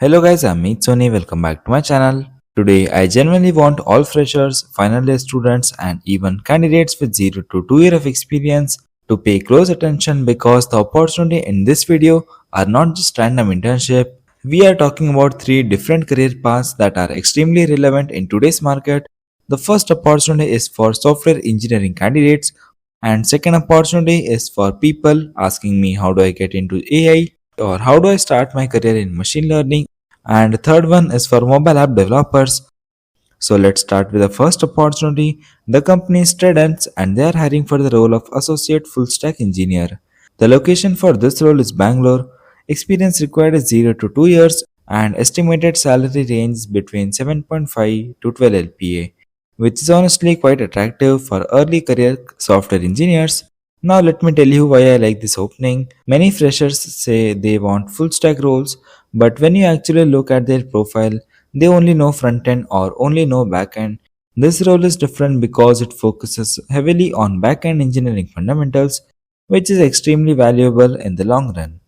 Hello guys, I'm Meet Sony. Welcome back to my channel. Today, I genuinely want all freshers, final year students, and even candidates with 0 to 2 year of experience to pay close attention because the opportunity in this video are not just random internship. We are talking about three different career paths that are extremely relevant in today's market. The first opportunity is for software engineering candidates, and second opportunity is for people asking me how do I get into AI or how do I start my career in machine learning, and the third one is for mobile app developers. So let's start with the first opportunity. The company is Tredence and they are hiring for the role of associate full stack engineer. The location for this role is Bangalore. Experience required is 0 to 2 years and estimated salary range between 7.5 to 12 LPA, which is honestly quite attractive for early career software engineers. Now let me tell you why I like this opening. Many freshers say they want full stack roles, but when you actually look at their profile, they only know front end or only know back end. This role is different because it focuses heavily on back end engineering fundamentals, which is extremely valuable in the long run.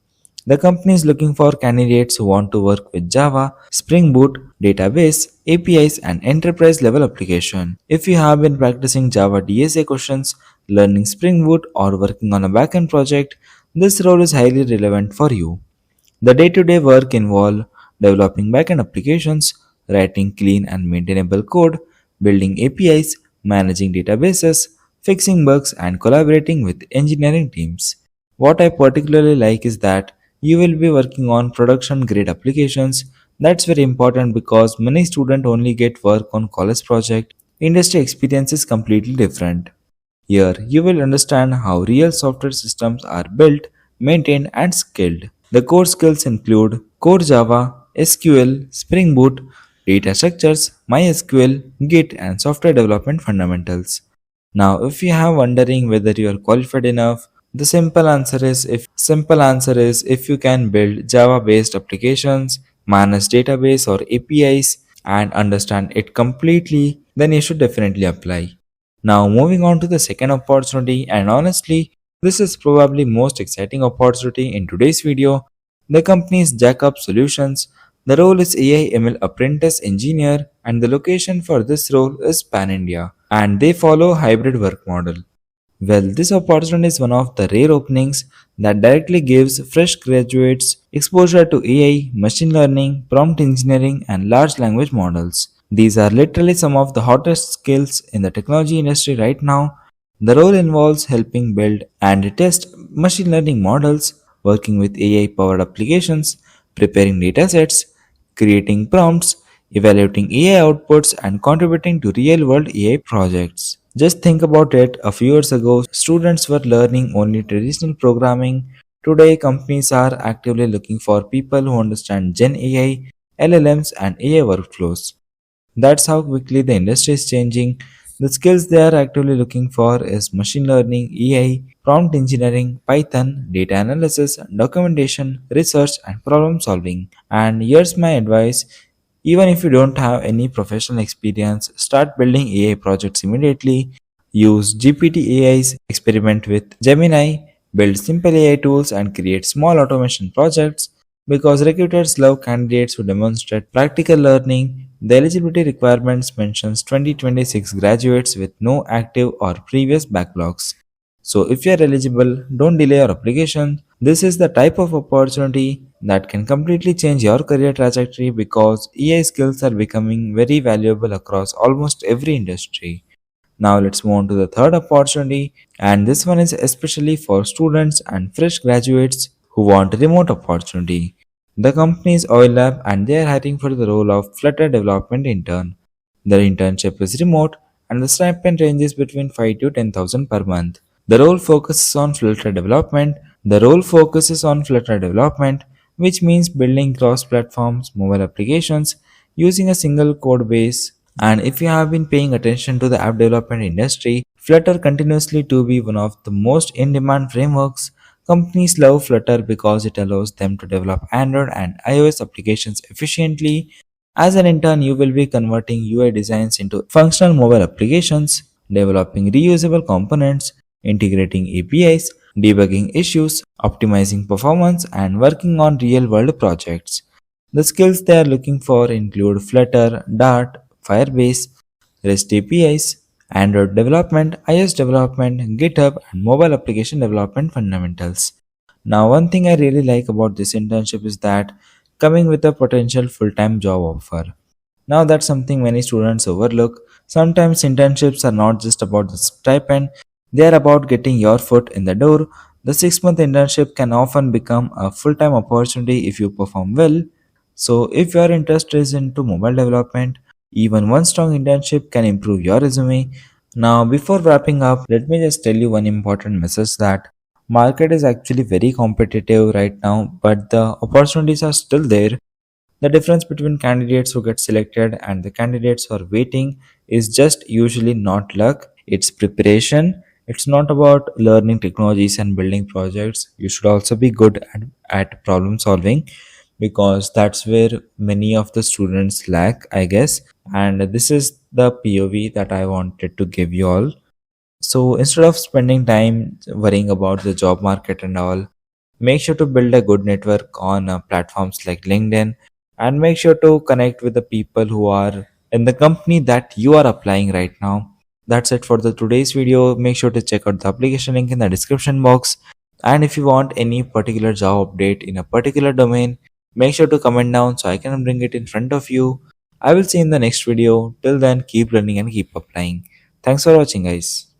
The company is looking for candidates who want to work with Java, Spring Boot, database, APIs, and enterprise level application. If you have been practicing Java DSA questions, learning Spring Boot, or working on a backend project, this role is highly relevant for you. The day-to-day work involve developing backend applications, writing clean and maintainable code, building APIs, managing databases, fixing bugs, and collaborating with engineering teams. What I particularly like is that you will be working on production grade applications. That's very important because many students only get work on college project. Industry experience is completely different. Here, you will understand how real software systems are built, maintained, and scaled. The core skills include core Java, SQL, Spring Boot, data structures, MySQL, Git, and software development fundamentals. Now, if you are wondering whether you are qualified enough, the simple answer is if you can build Java-based applications, manage database or APIs, and understand it completely, then you should definitely apply. Now moving on to the second opportunity, and honestly, this is probably most exciting opportunity in today's video. The company is Jackup Solutions. The role is AI ML Apprentice Engineer and the location for this role is Pan India and they follow hybrid work model. Well, this opportunity is one of the rare openings that directly gives fresh graduates exposure to AI, machine learning, prompt engineering, and large language models. These are literally some of the hottest skills in the technology industry right now. The role involves helping build and test machine learning models, working with AI powered applications, preparing datasets, creating prompts, evaluating AI outputs, and contributing to real world AI projects. Just think about it, a few years ago, students were learning only traditional programming. Today, companies are actively looking for people who understand Gen AI, LLMs, and AI workflows. That's how quickly the industry is changing. The skills they are actively looking for is machine learning, AI, prompt engineering, Python, data analysis, documentation, research, and problem solving. And here's my advice. Even if you don't have any professional experience, start building AI projects immediately. Use GPT AIs, experiment with Gemini, build simple AI tools, and create small automation projects because recruiters love candidates who demonstrate practical learning. The eligibility requirements mentions 2026 graduates with no active or previous backlogs. So if you are eligible, don't delay your application. This is the type of opportunity that can completely change your career trajectory because AI skills are becoming very valuable across almost every industry. Now let's move on to the third opportunity, and this one is especially for students and fresh graduates who want a remote opportunity. The company is OyeLabs and they are hiring for the role of Flutter Development Intern. The internship is remote and the stipend ranges between 5 to 10,000 per month. The role focuses on Flutter development. Which means building cross-platforms mobile applications using a single code base. And if you have been paying attention to the app development industry, Flutter continuously to be one of the most in-demand frameworks. Companies love Flutter because it allows them to develop Android and iOS applications efficiently. As an intern, you will be converting UI designs into functional mobile applications, developing reusable components, integrating APIs, debugging issues, optimizing performance, and working on real world projects. The skills they are looking for include Flutter, Dart, Firebase, REST APIs, Android development, iOS development, GitHub, and mobile application development fundamentals. Now, one thing I really like about this internship is that coming with a potential full time job offer. Now, that's something many students overlook. Sometimes internships are not just about the stipend, they are about getting your foot in the door. The 6 month internship can often become a full time opportunity if you perform well. So, if your interest is into mobile development, even one strong internship can improve your resume. Now, before wrapping up, let me just tell you one important message that market is actually very competitive right now, but the opportunities are still there. The difference between candidates who get selected and the candidates who are waiting is just usually not luck, it's preparation. It's not about learning technologies and building projects. You should also be good at problem solving because that's where many of the students lack, I guess. And this is the POV that I wanted to give you all. So instead of spending time worrying about the job market and all, make sure to build a good network on platforms like LinkedIn and make sure to connect with the people who are in the company that you are applying right now. That's it for the today's video. Make sure to check out the application link in the description box. And if you want any particular job update in a particular domain, make sure to comment down so I can bring it in front of you. I will see you in the next video. Till then, keep learning and keep applying. Thanks for watching, guys.